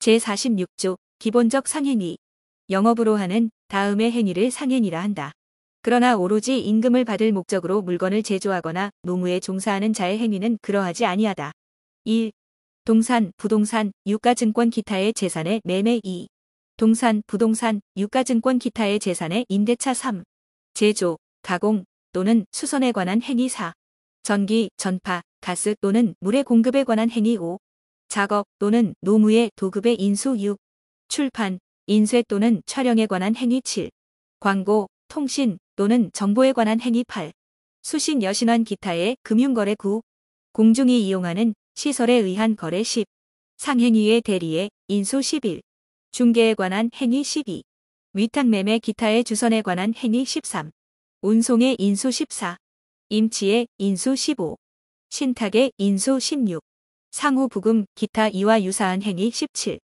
제46조 기본적 상행위. 영업으로 하는 다음의 행위를 상행위라 한다. 그러나 오로지 임금을 받을 목적으로 물건을 제조하거나 노무에 종사하는 자의 행위는 그러하지 아니하다. 1. 동산, 부동산, 유가증권 기타의 재산의 매매. 2. 동산, 부동산, 유가증권 기타의 재산의 임대차. 3. 제조, 가공 또는 수선에 관한 행위. 4. 전기, 전파, 가스 또는 물의 공급에 관한 행위. 5. 작업 또는 노무의 도급의 인수. 6. 출판, 인쇄 또는 촬영에 관한 행위. 7. 광고, 통신 또는 정보에 관한 행위. 8. 수신 여신원 기타의 금융거래. 9. 공중이 이용하는 시설에 의한 거래. 10. 상행위의 대리의 인수. 11. 중개에 관한 행위. 12. 위탁매매 기타의 주선에 관한 행위. 13. 운송의 인수. 14. 임치의 인수. 15. 신탁의 인수. 16. 상호부금 기타 이와 유사한 행위. 17.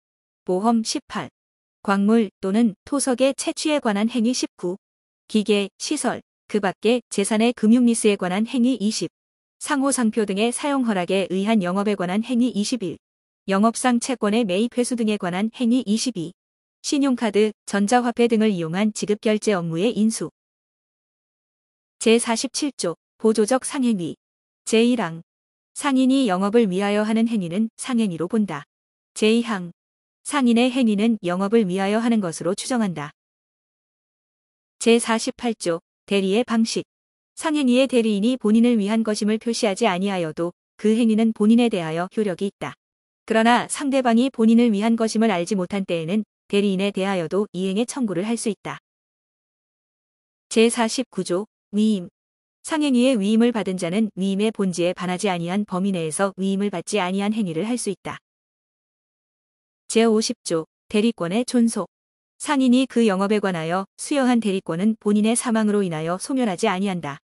보험. 18. 광물 또는 토석의 채취에 관한 행위. 19. 기계, 시설, 그 밖의 재산의 금융리스에 관한 행위. 20. 상호상표 등의 사용 허락에 의한 영업에 관한 행위. 21. 영업상 채권의 매입 회수 등에 관한 행위. 22. 신용카드, 전자화폐 등을 이용한 지급결제 업무의 인수. 제47조 보조적 상행위. 제1항 상인이 영업을 위하여 하는 행위는 상행위로 본다. 제2항 상인의 행위는 영업을 위하여 하는 것으로 추정한다. 제48조 대리의 방식. 상행위의 대리인이 본인을 위한 것임을 표시하지 아니하여도 그 행위는 본인에 대하여 효력이 있다. 그러나 상대방이 본인을 위한 것임을 알지 못한 때에는 대리인에 대하여도 이행의 청구를 할 수 있다. 제49조 위임. 상행위의 위임을 받은 자는 위임의 본지에 반하지 아니한 범위 내에서 위임을 받지 아니한 행위를 할 수 있다. 제50조 대리권의 존속. 상인이 그 영업에 관하여 수여한 대리권은 본인의 사망으로 인하여 소멸하지 아니한다.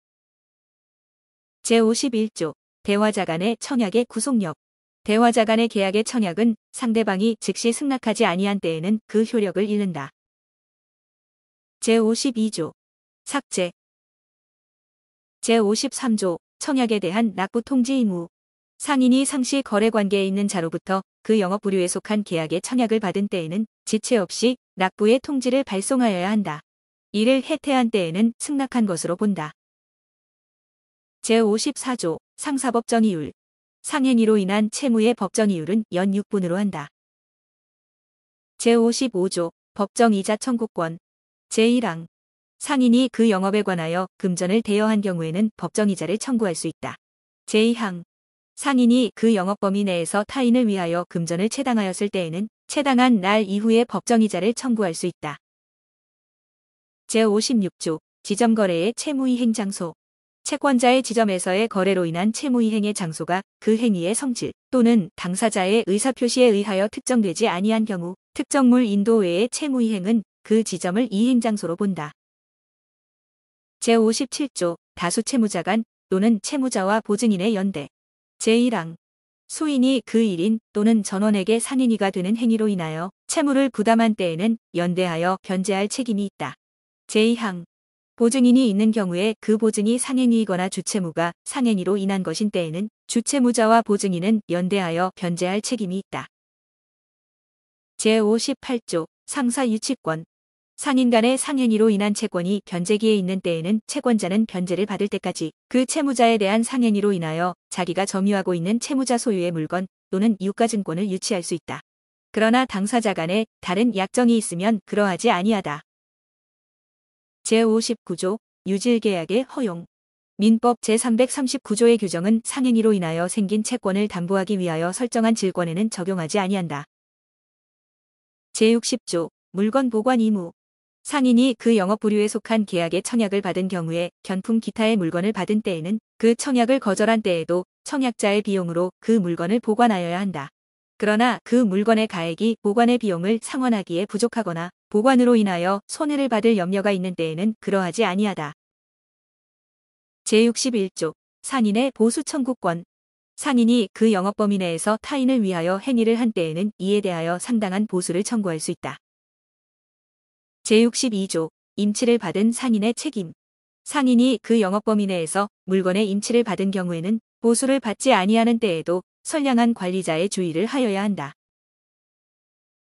제51조 대화자 간의 청약의 구속력. 대화자 간의 계약의 청약은 상대방이 즉시 승낙하지 아니한 때에는 그 효력을 잃는다. 제52조 삭제. 제53조 청약에 대한 납부 통지 의무. 상인이 상시 거래관계에 있는 자로부터 그 영업 부류에 속한 계약의 청약을 받은 때에는 지체 없이 납부의 통지를 발송하여야 한다. 이를 해태한 때에는 승낙한 것으로 본다. 제54조 상사법정이율. 상행위로 인한 채무의 법정이율은 연 6분으로 한다. 제55조 법정이자 청구권. 제1항 상인이 그 영업에 관하여 금전을 대여한 경우에는 법정이자를 청구할 수 있다. 제2항 상인이 그 영업 범위 내에서 타인을 위하여 금전을 채당하였을 때에는 채당한 날 이후에 법정이자를 청구할 수 있다. 제56조 지점거래의 채무이행 장소. 채권자의 지점에서의 거래로 인한 채무이행의 장소가 그 행위의 성질 또는 당사자의 의사표시에 의하여 특정되지 아니한 경우 특정물 인도 외의 채무이행은 그 지점을 이행장소로 본다. 제57조 다수채무자 간 또는 채무자와 보증인의 연대. 제1항 수인이 그 일인 또는 전원에게 상행위가 되는 행위로 인하여 채무를 부담한 때에는 연대하여 변제할 책임이 있다. 제2항 보증인이 있는 경우에 그 보증이 상행위이거나 주채무가 상행위로 인한 것인 때에는 주채무자와 보증인은 연대하여 변제할 책임이 있다. 제58조 상사유치권. 상인 간의 상행위로 인한 채권이 변제기에 있는 때에는 채권자는 변제를 받을 때까지 그 채무자에 대한 상행위로 인하여 자기가 점유하고 있는 채무자 소유의 물건 또는 유가증권을 유치할 수 있다. 그러나 당사자 간에 다른 약정이 있으면 그러하지 아니하다. 제59조 유질계약의 허용. 민법 제339조의 규정은 상행위로 인하여 생긴 채권을 담보하기 위하여 설정한 질권에는 적용하지 아니한다. 제60조 물건 보관 의무. 상인이 그 영업 부류에 속한 계약의 청약을 받은 경우에 견품 기타의 물건을 받은 때에는 그 청약을 거절한 때에도 청약자의 비용으로 그 물건을 보관하여야 한다. 그러나 그 물건의 가액이 보관의 비용을 상환하기에 부족하거나 보관으로 인하여 손해를 받을 염려가 있는 때에는 그러하지 아니하다. 제61조 상인의 보수 청구권. 상인이 그 영업 범위 내에서 타인을 위하여 행위를 한 때에는 이에 대하여 상당한 보수를 청구할 수 있다. 제62조 임치를 받은 상인의 책임. 상인이 그 영업 범위 내에서 물건의 임치를 받은 경우에는 보수를 받지 아니하는 때에도 선량한 관리자의 주의를 하여야 한다.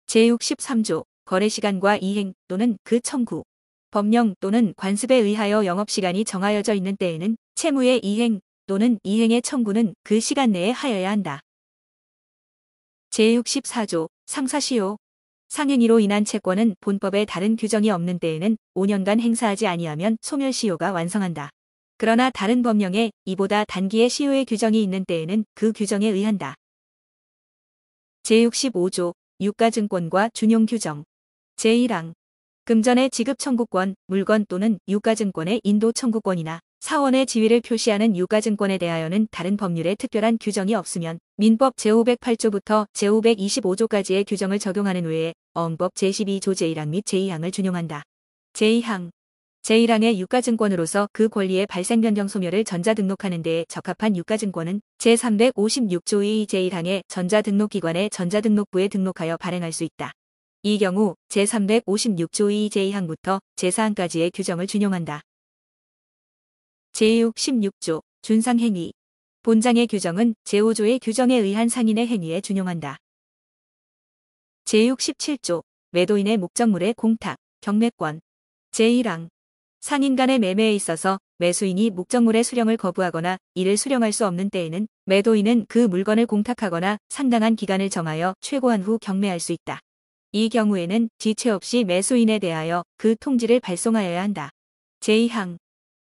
제63조 거래시간과 이행 또는 그 청구. 법령 또는 관습에 의하여 영업시간이 정하여져 있는 때에는 채무의 이행 또는 이행의 청구는 그 시간 내에 하여야 한다. 제64조 상사시효. 상행위로 인한 채권은 본법에 다른 규정이 없는 때에는 5년간 행사하지 아니하면 소멸시효가 완성한다. 그러나 다른 법령에 이보다 단기의 시효의 규정이 있는 때에는 그 규정에 의한다. 제65조 유가증권과 준용규정. 제1항 금전의 지급 청구권, 물건 또는 유가증권의 인도 청구권이나 사원의 지위를 표시하는 유가증권에 대하여는 다른 법률에 특별한 규정이 없으면 민법 제508조부터 제525조까지의 규정을 적용하는 외에 어흥법 제12조 제1항 및 제2항을 준용한다. 제2항 제1항의 유가증권으로서 그 권리의 발생 변경 소멸을 전자등록하는 데에 적합한 유가증권은 제356조 2 제1항의 전자등록기관의 전자등록부에 등록하여 발행할 수 있다. 이 경우 제356조 2 제2항부터 제4항까지의 규정을 준용한다. 제66조 준상행위. 본장의 규정은 제5조의 규정에 의한 상인의 행위에 준용한다. 제67조 매도인의 목적물의 공탁, 경매권. 제1항 상인 간의 매매에 있어서 매수인이 목적물의 수령을 거부하거나 이를 수령할 수 없는 때에는 매도인은 그 물건을 공탁하거나 상당한 기간을 정하여 최고한 후 경매할 수 있다. 이 경우에는 지체 없이 매수인에 대하여 그 통지를 발송하여야 한다. 제2항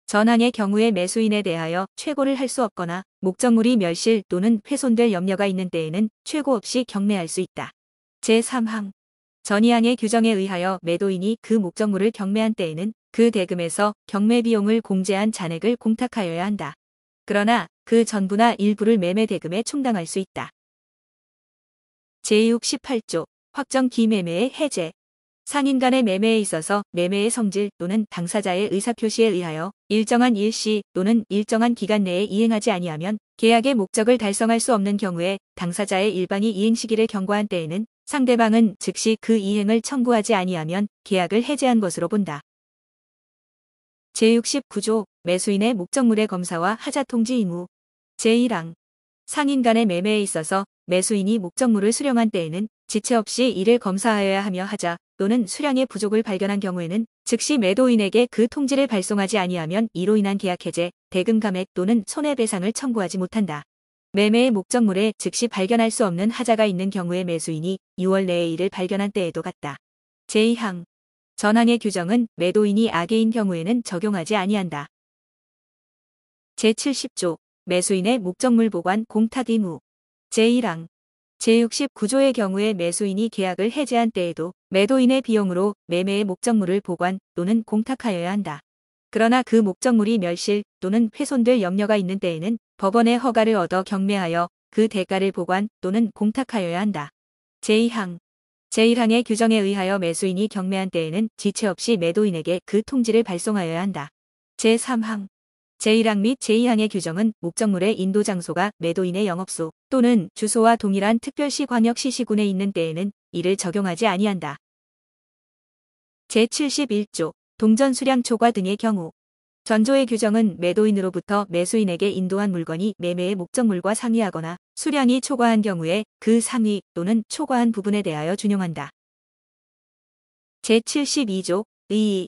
전항의 경우에 매수인에 대하여 최고를 할 수 없거나 목적물이 멸실 또는 훼손될 염려가 있는 때에는 최고 없이 경매할 수 있다. 제3항 전이항의 규정에 의하여 매도인이 그 목적물을 경매한 때에는 그 대금에서 경매 비용을 공제한 잔액을 공탁하여야 한다. 그러나 그 전부나 일부를 매매 대금에 충당할 수 있다. 제68조 확정 기매매의 해제. 상인 간의 매매에 있어서 매매의 성질 또는 당사자의 의사표시에 의하여 일정한 일시 또는 일정한 기간 내에 이행하지 아니하면 계약의 목적을 달성할 수 없는 경우에 당사자의 일방이 이행 시기를 경과한 때에는 상대방은 즉시 그 이행을 청구하지 아니하면 계약을 해제한 것으로 본다. 제69조 매수인의 목적물의 검사와 하자 통지 의무. 제1항 상인 간의 매매에 있어서 매수인이 목적물을 수령한 때에는 지체 없이 이를 검사하여야 하며 하자 또는 수량의 부족을 발견한 경우에는 즉시 매도인에게 그 통지를 발송하지 아니하면 이로 인한 계약 해제, 대금 감액 또는 손해배상을 청구하지 못한다. 매매의 목적물에 즉시 발견할 수 없는 하자가 있는 경우에 매수인이 6월 내에 이를 발견한 때에도 같다. 제2항 전항의 규정은 매도인이 악의인 경우에는 적용하지 아니한다. 제70조 매수인의 목적물 보관 공탁 의무. 제1항 제69조의 경우에 매수인이 계약을 해제한 때에도 매도인의 비용으로 매매의 목적물을 보관 또는 공탁하여야 한다. 그러나 그 목적물이 멸실 또는 훼손될 염려가 있는 때에는 법원의 허가를 얻어 경매하여 그 대가를 보관 또는 공탁하여야 한다. 제2항 제1항의 규정에 의하여 매수인이 경매한 때에는 지체 없이 매도인에게 그 통지를 발송하여야 한다. 제3항 제1항 및 제2항의 규정은 목적물의 인도 장소가 매도인의 영업소 또는 주소와 동일한 특별시 광역시 시군에 있는 때에는 이를 적용하지 아니한다. 제71조 동전 수량 초과 등의 경우. 전조의 규정은 매도인으로부터 매수인에게 인도한 물건이 매매의 목적물과 상이하거나 수량이 초과한 경우에 그 상위 또는 초과한 부분에 대하여 준용한다. 제72조 의의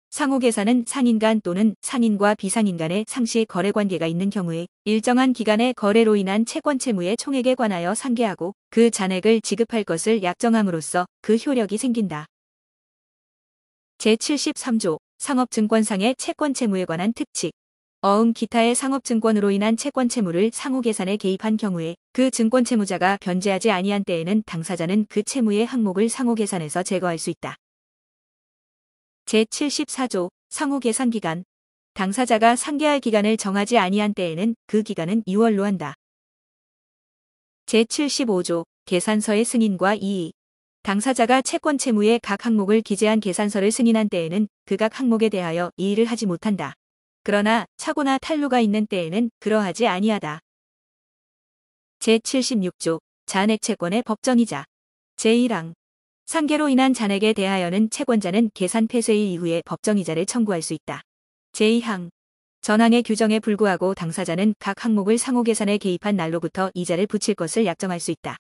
상호계산은 상인 간 또는 상인과 비상인 간의 상시 거래관계가 있는 경우에 일정한 기간의 거래로 인한 채권 채무의 총액에 관하여 상계하고 그 잔액을 지급할 것을 약정함으로써 그 효력이 생긴다. 제73조 상업증권상의 채권 채무에 관한 특칙. 어음 기타의 상업증권으로 인한 채권 채무를 상호계산에 개입한 경우에 그 증권 채무자가 변제하지 아니한 때에는 당사자는 그 채무의 항목을 상호계산에서 제거할 수 있다. 제74조 상호계산기간. 당사자가 상계할 기간을 정하지 아니한 때에는 그 기간은 6월로 한다. 제75조 계산서의 승인과 이의. 당사자가 채권 채무의 각 항목을 기재한 계산서를 승인한 때에는 그 각 항목에 대하여 이의를 하지 못한다. 그러나 착오나 탈루가 있는 때에는 그러하지 아니하다. 제76조 잔액 채권의 법정이자. 제1항 상계로 인한 잔액에 대하여는 채권자는 계산 폐쇄일 이후에 법정이자를 청구할 수 있다. 제2항 전항의 규정에 불구하고 당사자는 각 항목을 상호계산에 개입한 날로부터 이자를 붙일 것을 약정할 수 있다.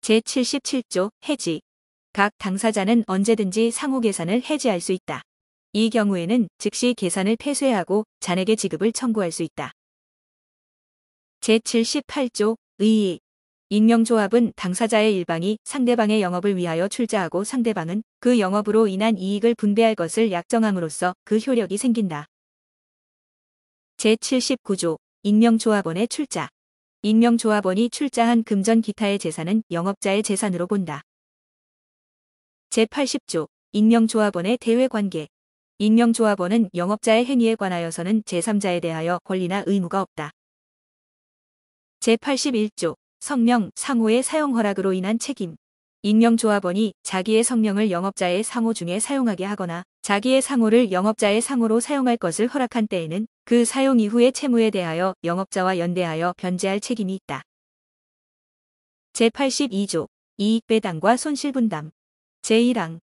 제77조 해지. 각 당사자는 언제든지 상호 계산을 해지할 수 있다. 이 경우에는 즉시 계산을 폐쇄하고 잔액의 지급을 청구할 수 있다. 제78조 의의. 익명조합은 당사자의 일방이 상대방의 영업을 위하여 출자하고 상대방은 그 영업으로 인한 이익을 분배할 것을 약정함으로써 그 효력이 생긴다. 제79조 익명조합원의 출자. 익명조합원이 출자한 금전 기타의 재산은 영업자의 재산으로 본다. 제80조 익명조합원의 대외관계. 익명조합원은 영업자의 행위에 관하여서는 제3자에 대하여 권리나 의무가 없다. 제81조 성명, 상호의 사용 허락으로 인한 책임. 익명조합원이 자기의 성명을 영업자의 상호 중에 사용하게 하거나 자기의 상호를 영업자의 상호로 사용할 것을 허락한 때에는 그 사용 이후의 채무에 대하여 영업자와 연대하여 변제할 책임이 있다. 제82조 이익배당과 손실분담. 제1항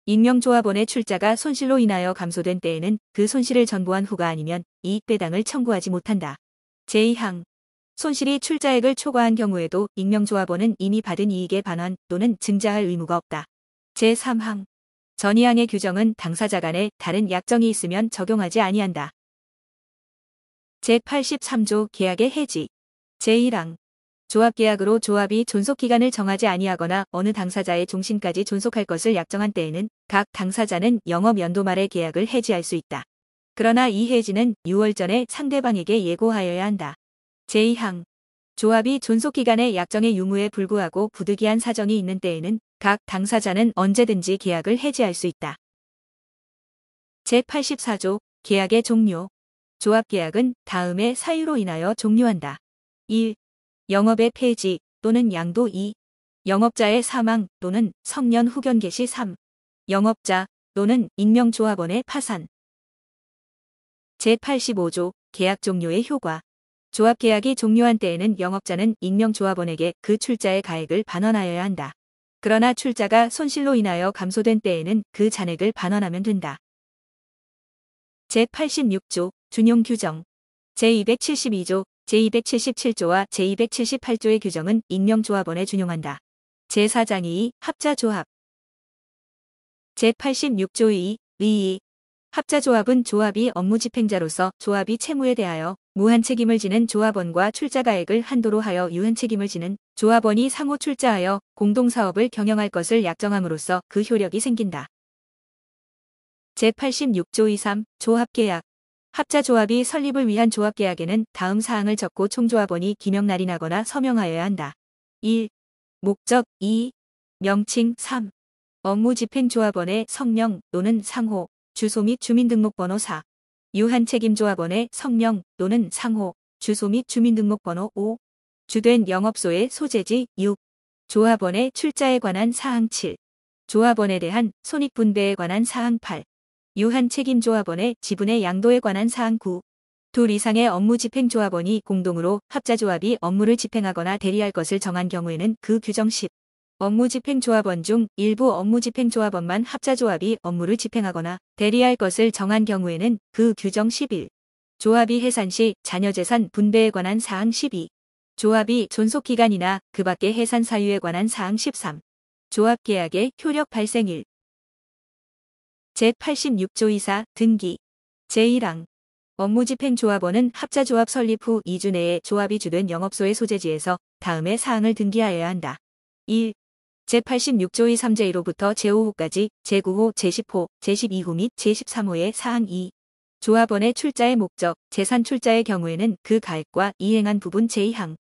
익명조합원의 출자가 손실로 인하여 감소된 때에는 그 손실을 전부한 후가 아니면 이익배당을 청구하지 못한다. 제2항 손실이 출자액을 초과한 경우에도 익명조합원은 이미 받은 이익의 반환 또는 증자할 의무가 없다. 제3항 전이항의 규정은 당사자 간에 다른 약정이 있으면 적용하지 아니한다. 제83조 계약의 해지. 제1항 조합계약으로 조합이 존속기간을 정하지 아니하거나 어느 당사자의 종신까지 존속할 것을 약정한 때에는 각 당사자는 영업연도 말에 계약을 해지할 수 있다. 그러나 이 해지는 6월 전에 상대방에게 예고하여야 한다. 제2항 조합이 존속기간의 약정의 유무에 불구하고 부득이한 사정이 있는 때에는 각 당사자는 언제든지 계약을 해지할 수 있다. 제84조 계약의 종료. 조합계약은 다음의 사유로 인하여 종료한다. 1. 영업의 폐지 또는 양도. 2. 영업자의 사망 또는 성년 후견 개시. 3. 영업자 또는 익명조합원의 파산. 제85조 계약 종료의 효과. 조합계약이 종료한 때에는 영업자는 익명조합원에게 그 출자의 가액을 반환하여야 한다. 그러나 출자가 손실로 인하여 감소된 때에는 그 잔액을 반환하면 된다. 제86조 준용규정. 제272조, 제277조와 제278조의 규정은 익명조합원에 준용한다. 제4장 2 합자조합. 제86조 2 의의. 합자조합은 조합이 업무집행자로서 조합이 채무에 대하여 무한 책임을 지는 조합원과 출자가액을 한도로 하여 유한 책임을 지는 조합원이 상호 출자하여 공동사업을 경영할 것을 약정함으로써 그 효력이 생긴다. 제86조 23 조합계약. 합자조합이 설립을 위한 조합계약에는 다음 사항을 적고 총조합원이 기명날인하거나 서명하여야 한다. 1. 목적. 2. 명칭. 3. 업무집행조합원의 성명 또는 상호, 주소 및 주민등록번호. 4. 유한책임조합원의 성명 또는 상호, 주소 및 주민등록번호. 5. 주된 영업소의 소재지. 6. 조합원의 출자에 관한 사항. 7. 조합원에 대한 손익분배에 관한 사항. 8. 유한책임조합원의 지분의 양도에 관한 사항. 9. 둘 이상의 업무집행조합원이 공동으로 합자조합이 업무를 집행하거나 대리할 것을 정한 경우에는 그 규정. 10. 업무집행조합원 중 일부 업무집행조합원만 합자조합이 업무를 집행하거나 대리할 것을 정한 경우에는 그 규정. 11. 조합이 해산 시 자녀재산 분배에 관한 사항. 12. 조합이 존속기간이나 그 밖의 해산 사유에 관한 사항. 13. 조합계약의 효력 발생일. 제86조 24 등기. 제1항 업무집행조합원은 합자조합 설립 후 2주 내에 조합이 주된 영업소의 소재지에서 다음의 사항을 등기하여야 한다. 1. 제86조 23 제1호부터 제5호까지 제9호, 제10호, 제12호 및 제13호의 사항. 2. 조합원의 출자의 목적, 재산 출자의 경우에는 그 가액과 이행한 부분. 제2항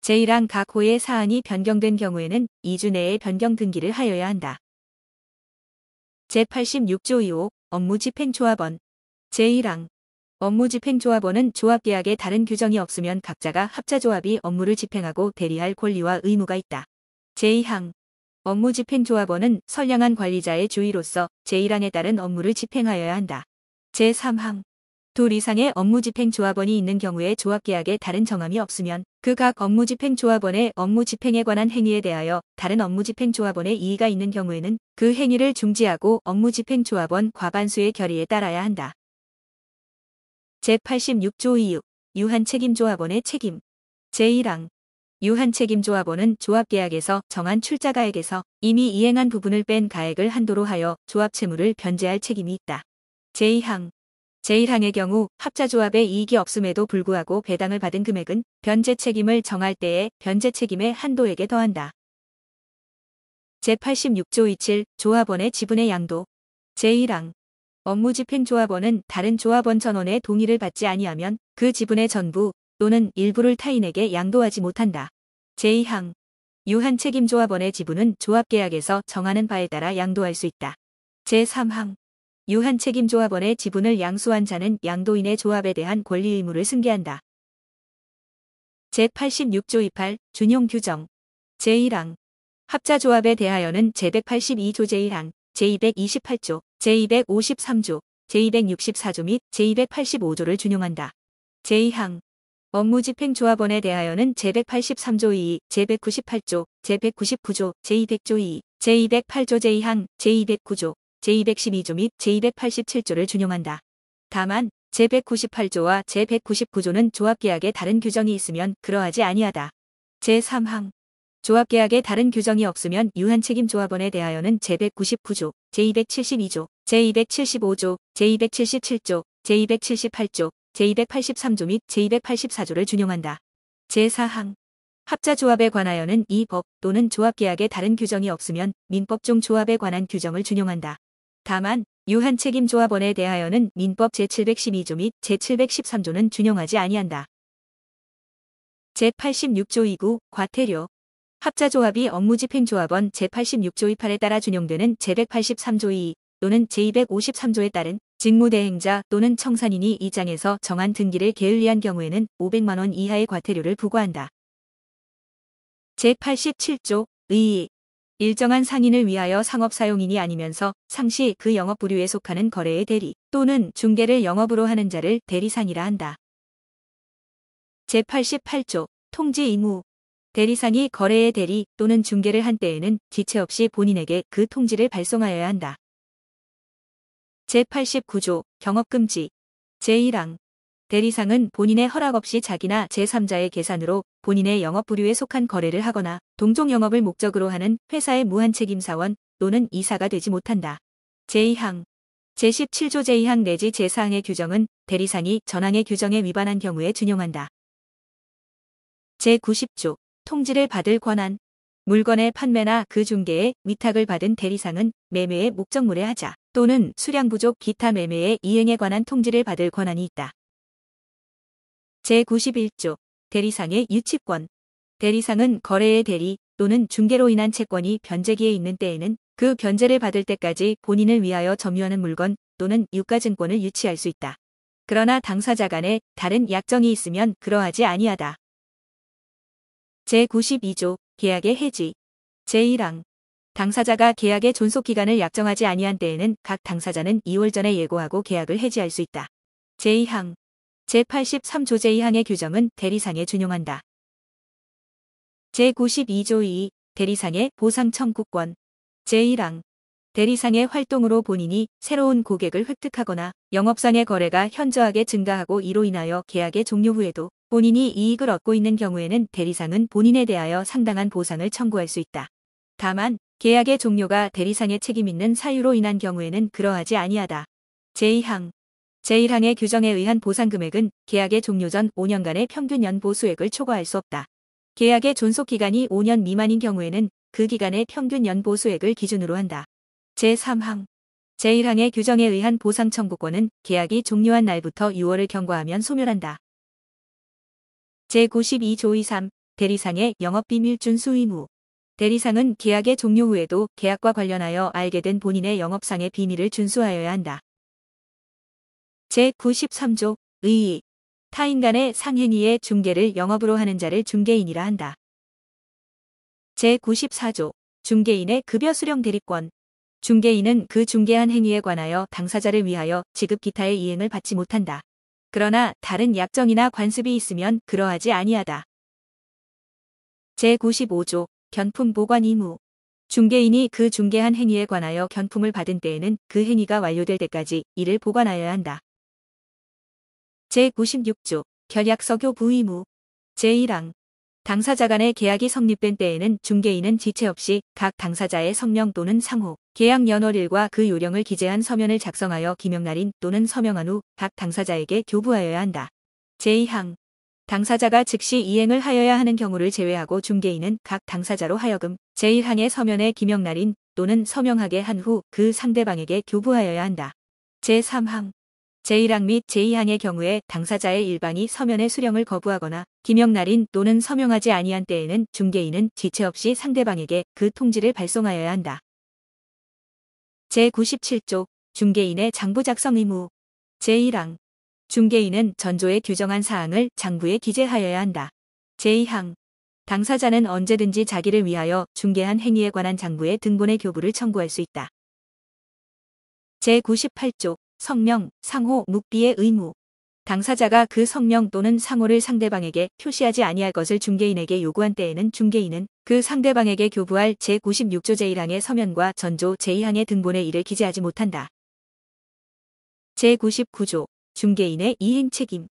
제1항 각 호의 사항이 변경된 경우에는 2주 내에 변경 등기를 하여야 한다. 제86조 2호 업무집행조합원. 제1항 업무집행조합원은 조합계약에 다른 규정이 없으면 각자가 합자조합이 업무를 집행하고 대리할 권리와 의무가 있다. 제2항 업무집행조합원은 선량한 관리자의 주의로서 제1항에 따른 업무를 집행하여야 한다. 제3항 둘 이상의 업무집행조합원이 있는 경우에 조합계약에 다른 정함이 없으면 그 각 업무집행조합원의 업무집행에 관한 행위에 대하여 다른 업무집행조합원의 이의가 있는 경우에는 그 행위를 중지하고 업무집행조합원 과반수의 결의에 따라야 한다. 제86조 2 유한책임조합원의 책임. 제1항 유한책임조합원은 조합계약에서 정한 출자가액에서 이미 이행한 부분을 뺀 가액을 한도로 하여 조합채무를 변제할 책임이 있다. 제2항 제1항의 경우 합자조합에 이익이 없음에도 불구하고 배당을 받은 금액은 변제 책임을 정할 때에 변제 책임의 한도액에 더한다. 제86조 27 조합원의 지분의 양도 제1항 업무집행조합원은 다른 조합원 전원의 동의를 받지 아니하면 그 지분의 전부 또는 일부를 타인에게 양도하지 못한다. 제2항 유한책임조합원의 지분은 조합계약에서 정하는 바에 따라 양도할 수 있다. 제3항 유한책임조합원의 지분을 양수한 자는 양도인의 조합에 대한 권리 의무를 승계한다. 제86조 28 준용 규정 제1항 합자조합에 대하여는 제182조 제1항, 제228조, 제253조, 제264조 및 제285조를 준용한다. 제2항 업무집행조합원에 대하여는 제183조 2, 제198조, 제199조, 제200조 2, 제208조 제2항, 제209조, 제212조 및 제287조를 준용한다. 다만 제198조와 제199조는 조합계약에 다른 규정이 있으면 그러하지 아니하다. 제3항 조합계약에 다른 규정이 없으면 유한책임조합원에 대하여는 제199조, 제272조, 제275조, 제277조, 제278조, 제283조 및 제284조를 준용한다. 제4항 합자조합에 관하여는 이 법 또는 조합계약에 다른 규정이 없으면 민법중 조합에 관한 규정을 준용한다. 다만 유한책임조합원에 대하여는 민법 제712조 및 제713조는 준용하지 아니한다. 제86조 2구 과태료 합자조합이 업무집행조합원 제86조 28에 따라 준용되는 제183조 2 또는 제253조에 따른 직무대행자 또는 청산인이 이 장에서 정한 등기를 게을리한 경우에는 500만 원 이하의 과태료를 부과한다. 제87조 의의 일정한 상인을 위하여 상업사용인이 아니면서 상시 그 영업 부류에 속하는 거래의 대리 또는 중개를 영업으로 하는 자를 대리상이라 한다. 제88조 통지 의무 대리상이 거래의 대리 또는 중개를 한 때에는 지체 없이 본인에게 그 통지를 발송하여야 한다. 제89조 경업금지 제1항 대리상은 본인의 허락 없이 자기나 제3자의 계산으로 본인의 영업 부류에 속한 거래를 하거나 동종 영업을 목적으로 하는 회사의 무한책임사원 또는 이사가 되지 못한다. 제2항 제17조 제2항 내지 제4항의 규정은 대리상이 전항의 규정에 위반한 경우에 준용한다. 제90조 통지를 받을 권한 물건의 판매나 그 중개에 위탁을 받은 대리상은 매매의 목적물에 하자 또는 수량 부족 기타 매매의 이행에 관한 통지를 받을 권한이 있다. 제91조 대리상의 유치권 대리상은 거래의 대리 또는 중개로 인한 채권이 변제기에 있는 때에는 그 변제를 받을 때까지 본인을 위하여 점유하는 물건 또는 유가증권을 유치할 수 있다. 그러나 당사자 간에 다른 약정이 있으면 그러하지 아니하다. 제92조 계약의 해지 제1항 당사자가 계약의 존속기간을 약정하지 아니한 때에는 각 당사자는 2월 전에 예고하고 계약을 해지할 수 있다. 제2항 제83조 제2항의 규정은 대리상에 준용한다. 제92조 2 대리상의 보상 청구권 제1항 대리상의 활동으로 본인이 새로운 고객을 획득하거나 영업상의 거래가 현저하게 증가하고 이로 인하여 계약의 종료 후에도 본인이 이익을 얻고 있는 경우에는 대리상은 본인에 대하여 상당한 보상을 청구할 수 있다. 다만 계약의 종료가 대리상의 책임 있는 사유로 인한 경우에는 그러하지 아니하다. 제2항 제1항의 규정에 의한 보상금액은 계약의 종료 전 5년간의 평균 연보수액을 초과할 수 없다. 계약의 존속기간이 5년 미만인 경우에는 그 기간의 평균 연보수액을 기준으로 한다. 제3항 제1항의 규정에 의한 보상 청구권은 계약이 종료한 날부터 6월을 경과하면 소멸한다. 제92조 23 대리상의 영업비밀 준수 의무 대리상은 계약의 종료 후에도 계약과 관련하여 알게 된 본인의 영업상의 비밀을 준수하여야 한다. 제93조 의의 타인 간의 상행위의 중개를 영업으로 하는 자를 중개인이라 한다. 제94조 중개인의 급여 수령 대리권 중개인은 그 중개한 행위에 관하여 당사자를 위하여 지급 기타의 이행을 받지 못한다. 그러나 다른 약정이나 관습이 있으면 그러하지 아니하다. 제95조 견품 보관 의무 중개인이 그 중개한 행위에 관하여 견품을 받은 때에는 그 행위가 완료될 때까지 이를 보관하여야 한다. 제96조 결약서교 부의무 제1항 당사자 간의 계약이 성립된 때에는 중개인은 지체 없이 각 당사자의 성명 또는 상호, 계약 연월일과 그 요령을 기재한 서면을 작성하여 기명 날인 또는 서명한 후 각 당사자에게 교부하여야 한다. 제2항 당사자가 즉시 이행을 하여야 하는 경우를 제외하고 중개인은 각 당사자로 하여금 제1항의 서면에 기명 날인 또는 서명하게 한 후 그 상대방에게 교부하여야 한다. 제3항 제1항 및 제2항의 경우에 당사자의 일방이 서면의 수령을 거부하거나 기명 날인 또는 서명하지 아니한 때에는 중개인은 지체 없이 상대방에게 그 통지를 발송하여야 한다. 제97조 중개인의 장부 작성 의무 제1항 중개인은 전조에 규정한 사항을 장부에 기재하여야 한다. 제2항 당사자는 언제든지 자기를 위하여 중개한 행위에 관한 장부에 등본의 교부를 청구할 수 있다. 제98조 성명, 상호, 묵비의 의무 당사자가 그 성명 또는 상호를 상대방에게 표시하지 아니할 것을 중개인에게 요구한 때에는 중개인은 그 상대방에게 교부할 제96조 제1항의 서면과 전조 제2항의 등본에 이를 기재하지 못한다. 제99조 중개인의 이행 책임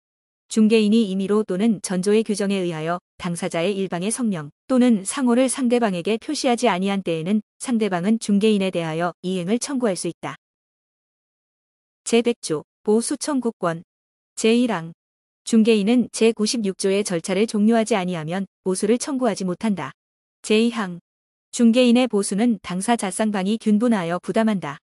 중개인이 임의로 또는 전조의 규정에 의하여 당사자의 일방의 성명 또는 상호를 상대방에게 표시하지 아니한 때에는 상대방은 중개인에 대하여 이행을 청구할 수 있다. 제100조 보수 청구권 제1항 중개인은 제96조의 절차를 종료하지 아니하면 보수를 청구하지 못한다. 제2항 중개인의 보수는 당사자쌍방이 균분하여 부담한다.